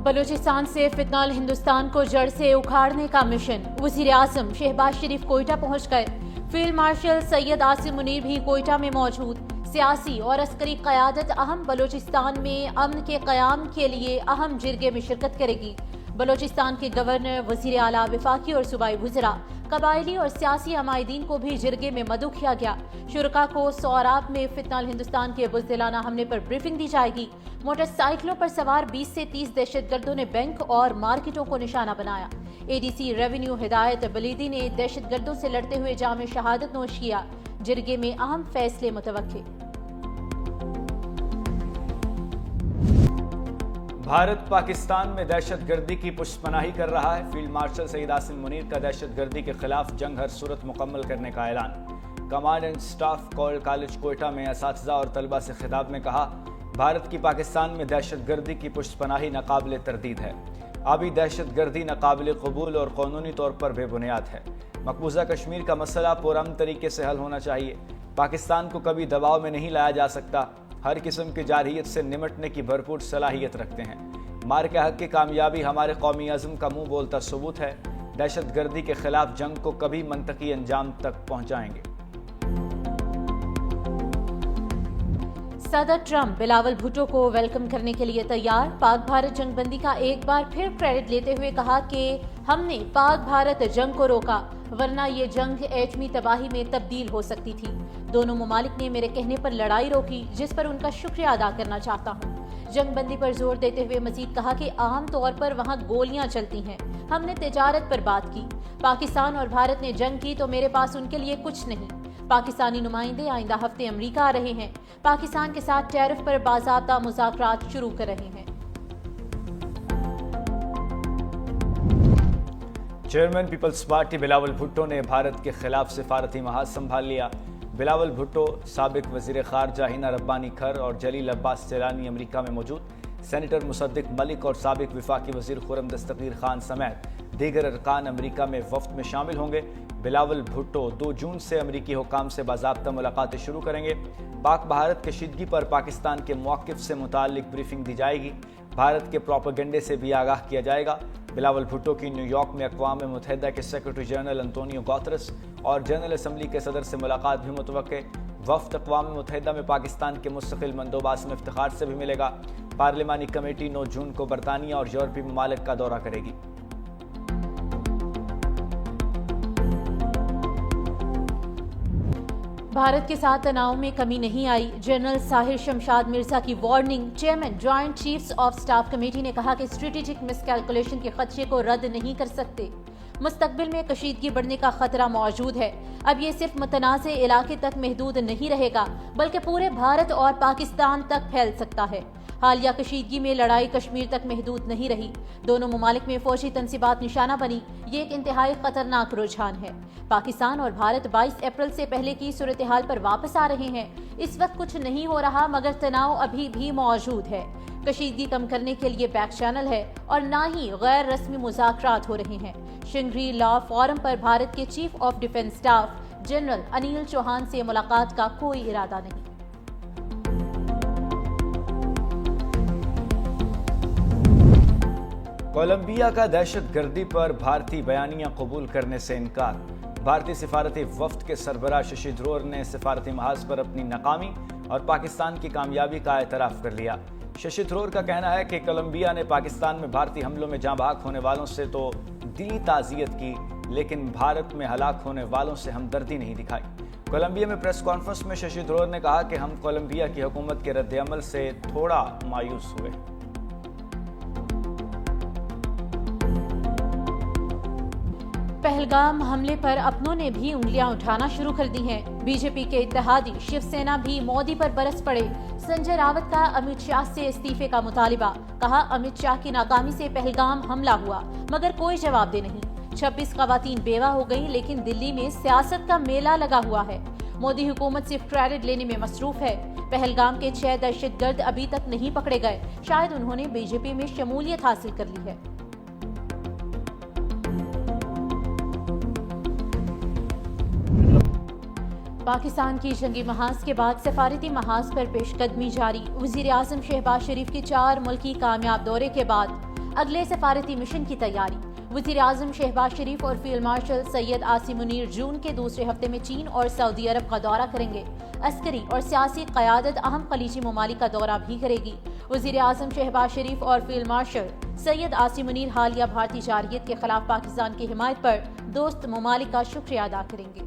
बलूचिस्तान से फितनाल हिंदुस्तान को जड़ से उखाड़ने का मिशन। वज़ीर आज़म शहबाज शरीफ कोयटा पहुंच गए। फील्ड मार्शल सैयद आसिम मुनीर भी कोयटा में मौजूद। सियासी और अस्करी क़यादत अहम बलूचिस्तान में अमन के क़याम के लिए अहम जिरगे में शिरकत करेगी। बलूचिस्तान के गवर्नर, वज़ीर आला, वफाकी और सूबाई वज़रा, कबायली और सियासी अमायदीन को भी जिरगे में मदऊ किया गया। शुरका को सौराब में फितनाल हिंदुस्तान के बुज़दिलाना हमले पर ब्रीफिंग दी जाएगी। मोटरसाइकिलों पर सवार 20 से 30 दहशतगर्दों ने बैंक और मार्केटों को निशाना बनाया। एडीसी रेवेन्यू हिदायत बलीदी ने दहशतगर्दों से लड़ते हुए जाम शहादत नोश किया। जिरगे में अहम फैसले मुतवक्के। भारत पाकिस्तान में दहशतगर्दी की पुष्पनाही कर रहा है। फील्ड मार्शल सैयद आसिम मुनीर का दहशतगर्दी के खिलाफ जंग हर सूरत मुकम्मल करने का ऐलान। Command and staff college Quetta में असातिज़ा और तलबा से खिताब में कहा, भारत की पाकिस्तान में दहशतगर्दी की पुष्पनाही नाकाबिल तरदीद है। अभी दहशतगर्दी नाकाबिल कबूल और कानूनी तौर पर बेबुनियाद है। मकबूजा कश्मीर का मसला पुरअमन तरीके से हल होना चाहिए। पाकिस्तान को कभी दबाव में नहीं लाया जा सकता। हर किस्म की जारहियत से निमटने की भरपूर सलाहियत रखते हैं। मार के हक की कामयाबी हमारे कौमी अज़्म का मुंह बोलता सबूत है। दहशतगर्दी के खिलाफ जंग को कभी मंतकी अंजाम तक पहुंचाएंगे। सदर ट्रंप बिलावल भुट्टो को वेलकम करने के लिए तैयार। पाक भारत जंगबंदी का एक बार फिर क्रेडिट लेते हुए कहा कि हमने पाक भारत जंग को रोका, वरना ये जंग एटमी तबाही में तब्दील हो सकती थी। दोनों ममालिक ने मेरे कहने पर लड़ाई रोकी, जिस पर उनका शुक्रिया अदा करना चाहता हूँ। जंगबंदी पर जोर देते हुए मजीद कहा कि आम तौर पर वहाँ गोलियां चलती हैं। हमने तिजारत पर बात की। पाकिस्तान और भारत ने जंग की तो मेरे पास उनके लिए कुछ नहीं। पाकिस्तानी नुमाइंदे आइंदा हफ्ते अमरीका आ रहे हैं। पाकिस्तान के साथ टैरिफ पर बाज़ाब्ता मुज़ाकरात शुरू कर रहे हैं। चेयरमैन पीपल्स पार्टी बिलावल भुट्टो ने भारत के खिलाफ सिफारती महाज संभाल लिया। बिलावल भुट्टो, साबिक वज़ीर ख़ारजा हिना रब्बानी खर और जलील अब्बास सैलानी अमरीका में मौजूद। सेनेटर मुसद्दिक मलिक और साबिक वफाकी वज़ीर खुर्रम दस्तगीर खान समेत दीगर अरकान अमरीका में वफ्द में शामिल होंगे। बिलावल भुट्टो 2 जून से अमरीकी हुकाम से बाज़ाब्ता मुलाकातें शुरू करेंगे। पाक भारत कशीदगी पर पाकिस्तान के मौक़िफ़ से मुताल्लिक ब्रीफिंग दी जाएगी। भारत के प्रोपेगेंडे से भी आगाह किया जाएगा। बिलावल भुट्टो की न्यूयॉर्क में अक़वाम मुत्तहिदा के सेक्रेटरी जनरल अंतोनियो गुतेरेस और जनरल असम्बली के सदर से मुलाकात भी मुतवक्के। वफ़द अक़वाम मुत्तहिदा में पाकिस्तान के मुस्तक़िल मंदोबास में इफ्तिखार से भी मिलेगा। पार्लिमानी कमेटी 9 जून को बरतानिया और यूरोपीय ममालिक का दौरा करेगी। भारत के साथ तनाव में कमी नहीं आई। जनरल साहिर शमशाद मिर्जा की warning. Chairman joint chiefs of staff committee ने कहा कि स्ट्रेटेजिक मिसकैलकुलेशन के खदशे को रद्द नहीं कर सकते। मुस्तकबिल में कशीदगी बढ़ने का खतरा मौजूद है। अब ये सिर्फ मुतनाज़े इलाके तक महदूद नहीं रहेगा, बल्कि पूरे भारत और पाकिस्तान तक फैल सकता है। हालिया कशीदगी में लड़ाई कश्मीर तक महदूद नहीं रही। दोनों ममालिक में फौजी तनसीबात निशाना बनी। ये एक इंतहाई खतरनाक रुझान है। पाकिस्तान और भारत 22 अप्रैल से पहले की सूरत हाल पर वापस आ रहे हैं। इस वक्त कुछ नहीं हो रहा, मगर तनाव अभी भी मौजूद है। कशीदगी कम करने के लिए बैक चैनल है और ना ही गैर रस्मी मुज़ाकरात हो रहे हैं। शिंगरी लॉ फोरम पर भारत के chief of defence staff general Anil Chauhan से मुलाकात का कोई इरादा नहीं। कोलंबिया का दहशतगर्दी पर भारतीय बयानिया कबूल करने से इनकार। भारतीय सिफारती वफ्द के सरबराह शशि थरूर ने सिफारती महाज पर अपनी नाकामी और पाकिस्तान की कामयाबी का एतराफ़ कर लिया। शशि थरूर का कहना है कि कोलंबिया ने पाकिस्तान में भारतीय हमलों में जाँ बहक होने वालों से तो दिली ताज़ियत की, लेकिन भारत में हलाक होने वालों से हमदर्दी नहीं दिखाई। कोलंबिया में प्रेस कॉन्फ्रेंस में शशि थरूर ने कहा कि हम कोलंबिया की हुकूमत के रद्द-ए-अमल से थोड़ा मायूस हुए। पहलगाम हमले पर अपनों ने भी उंगलियां उठाना शुरू कर दी हैं। बीजेपी के इत्तेहादी शिवसेना भी मोदी पर बरस पड़े। संजय रावत का अमित शाह से इस्तीफे का मुतालिबा। कहा, अमित शाह की नाकामी से पहलगाम हमला हुआ, मगर कोई जवाब दे नहीं। 26 खवातीन बेवा हो गई, लेकिन दिल्ली में सियासत का मेला लगा हुआ है। मोदी हुकूमत सिर्फ क्रेडिट लेने में मसरूफ है। पहलगाम के 6 दहशतगर्द अभी तक नहीं पकड़े गए। शायद उन्होंने बीजेपी में शमूलियत हासिल कर ली है। पाकिस्तान की जंगी महाज के बाद सफारती महाज पर पेशकदमी जारी। वज़ीर आज़म शहबाज शरीफ के 4 मुल्की कामयाब दौरे के बाद اگلے سفارتی مشن کی تیاری۔ وزیر اعظم شہباز شریف اور فیلڈ مارشل سید عاصم منیر جون کے دوسرے ہفتے میں چین اور سعودی عرب کا دورہ کریں گے۔ عسکری اور سیاسی قیادت اہم خلیجی ممالک کا دورہ بھی کرے گی۔ وزیر اعظم شہباز شریف اور فیلڈ مارشل سید عاصم منیر حالیہ بھارتی جارحیت کے خلاف پاکستان کی حمایت پر دوست ممالک کا شکریہ ادا کریں گے۔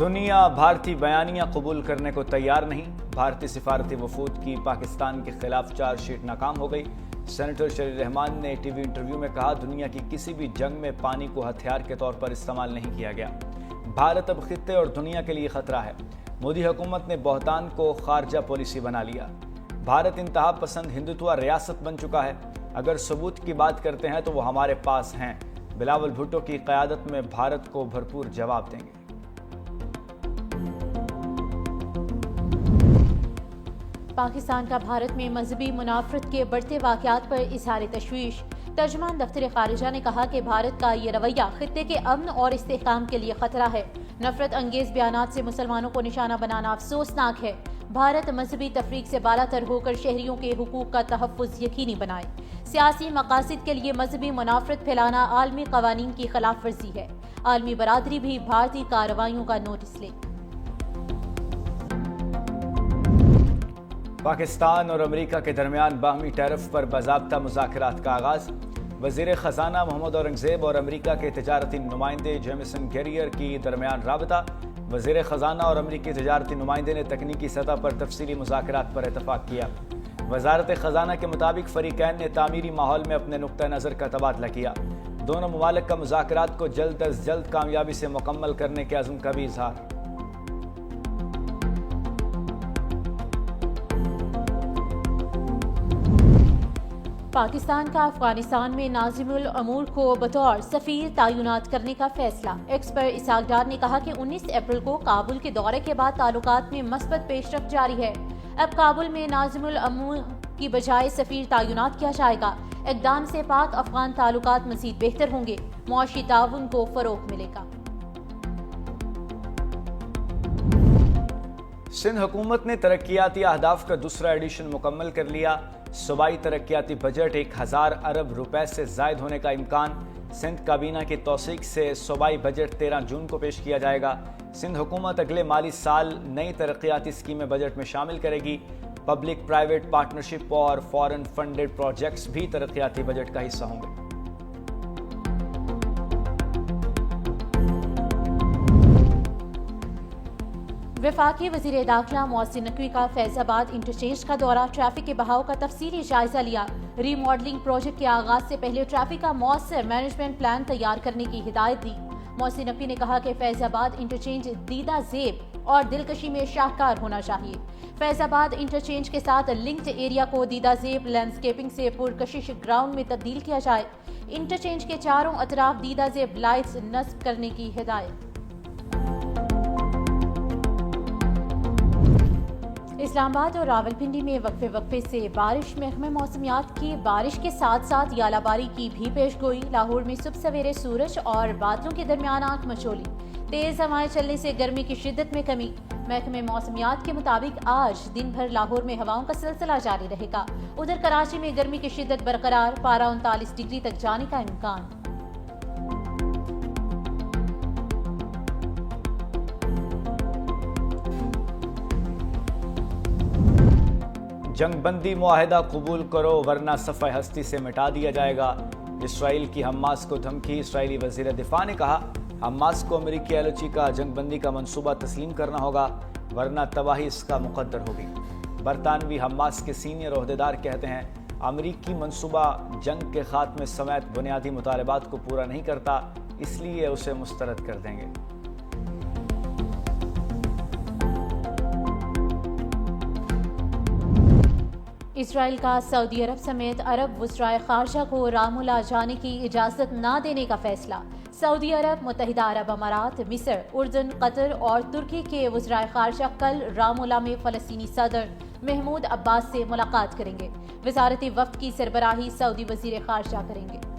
دنیا بھارتی بیانیہ قبول کرنے کو تیار نہیں۔ بھارتی سفارتی وفود کی پاکستان کے خلاف چارج شیٹ ناکام ہو گئی۔ سینیٹر شریف رحمان نے ٹی وی انٹرویو میں کہا، دنیا کی کسی بھی جنگ میں پانی کو ہتھیار کے طور پر استعمال نہیں کیا گیا۔ بھارت اب خطے اور دنیا کے لیے خطرہ ہے۔ مودی حکومت نے بہتان کو خارجہ پالیسی بنا لیا۔ بھارت انتہا پسند ہندوتوا ریاست بن چکا ہے۔ اگر ثبوت کی بات کرتے ہیں تو وہ ہمارے پاس ہیں۔ بلاول بھٹو کی قیادت میں بھارت کو بھرپور جواب دیں گے۔ پاکستان کا بھارت میں مذہبی منافرت کے بڑھتے واقعات پر اظہار تشویش۔ ترجمان دفتر خارجہ نے کہا کہ بھارت کا یہ رویہ خطے کے امن اور استحکام کے لیے خطرہ ہے۔ نفرت انگیز بیانات سے مسلمانوں کو نشانہ بنانا افسوسناک ہے۔ بھارت مذہبی تفریق سے بالاتر ہو کر شہریوں کے حقوق کا تحفظ یقینی بنائے۔ سیاسی مقاصد کے لیے مذہبی منافرت پھیلانا عالمی قوانین کی خلاف ورزی ہے۔ عالمی برادری بھی بھارتی کارروائیوں کا نوٹس لے۔ پاکستان اور امریکہ کے درمیان باہمی ٹیرف پر باضابطہ مذاکرات کا آغاز۔ وزیر خزانہ محمد اورنگزیب اور امریکہ کے تجارتی نمائندے جیمیسن گیریئر کی درمیان رابطہ۔ وزیر خزانہ اور امریکی تجارتی نمائندے نے تکنیکی سطح پر تفصیلی مذاکرات پر اتفاق کیا۔ وزارت خزانہ کے مطابق فریقین نے تعمیری ماحول میں اپنے نقطہ نظر کا تبادلہ کیا۔ دونوں ممالک کا مذاکرات کو جلد از جلد کامیابی سے مکمل کرنے کے عزم کا بھی اظہار۔ پاکستان کا افغانستان میں ناظم الامور کو بطور سفیر تعینات کرنے کا فیصلہ۔ ایکس پر اسحاق ڈار نے کہا کہ 19 اپریل کو کابل کے دورے کے بعد تعلقات میں مثبت پیش رفت جاری ہے۔ اب کابل میں ناظم الامور کی بجائے سفیر تعینات کیا جائے گا۔ اقدام سے پاک افغان تعلقات مزید بہتر ہوں گے، معاشی تعاون کو فروغ ملے گا۔ سندھ حکومت نے ترقیاتی اہداف کا دوسرا ایڈیشن مکمل کر لیا۔ صوبائی ترقیاتی بجٹ 1000 ارب روپے سے زائد ہونے کا امکان۔ سندھ کابینہ کی توثیق سے صوبائی بجٹ 13 جون کو پیش کیا جائے گا۔ سندھ حکومت اگلے مالی سال نئی ترقیاتی اسکیمیں بجٹ میں شامل کرے گی۔ پبلک پرائیویٹ پارٹنرشپ اور فورن فنڈڈ پروجیکٹس بھی ترقیاتی بجٹ کا حصہ ہوں گے۔ وفاقی وزیر داخلہ محسن نقوی کا فیض آباد انٹرچینج کا دورہ۔ ٹریفک کے بہاؤ کا تفصیلی جائزہ لیا۔ ری ماڈلنگ پروجیکٹ کے آغاز سے پہلے ٹریفک کا مؤثر مینجمنٹ پلان تیار کرنے کی ہدایت دی۔ محسن نقوی نے کہا کہ فیض آباد انٹرچینج دیدہ زیب اور دلکشی میں شاہکار ہونا چاہیے۔ فیض آباد انٹرچینج کے ساتھ لنکڈ ایریا کو دیدہ زیب لینڈسکیپنگ سے پرکشش گراؤنڈ میں تبدیل کیا جائے۔ انٹرچینج کے چاروں اطراف دیدہ زیب لائٹس نصب کرنے کی ہدایت۔ اسلام آباد اور راولپنڈی میں وقفے سے بارش۔ محکمہ موسمیات کی بارش کے ساتھ ساتھ یالہ باری کی بھی پیش گوئی۔ لاہور میں صبح سویرے سورج اور بادلوں کے درمیان آنکھ مچولی۔ تیز ہوائیں چلنے سے گرمی کی شدت میں کمی۔ محکمہ موسمیات کے مطابق آج دن بھر لاہور میں ہواؤں کا سلسلہ جاری رہے گا۔ ادھر کراچی میں گرمی کی شدت برقرار، پارہ 39 ڈگری تک جانے کا امکان۔ جنگ بندی معاہدہ قبول کرو ورنہ صفحہ ہستی سے مٹا دیا جائے گا۔ اسرائیل کی حماس کو دھمکی۔ اسرائیلی وزیر دفاع نے کہا، حماس کو امریکی ایلچی کا جنگ بندی کا منصوبہ تسلیم کرنا ہوگا ورنہ تباہی اس کا مقدر ہوگی۔ برطانوی حماس کے سینئر عہدیدار کہتے ہیں، امریکی منصوبہ جنگ کے خاتمے سمیت بنیادی مطالبات کو پورا نہیں کرتا، اس لیے اسے مسترد کر دیں گے۔ اسرائیل کا سعودی عرب سمیت عرب وزرائے خارجہ کو رام اللہ جانے کی اجازت نہ دینے کا فیصلہ۔ سعودی عرب، متحدہ عرب امارات، مصر، اردن، قطر اور ترکی کے وزرائے خارجہ کل رام اللہ میں فلسطینی صدر محمود عباس سے ملاقات کریں گے۔ وزارتی وفد کی سربراہی سعودی وزیر خارجہ کریں گے۔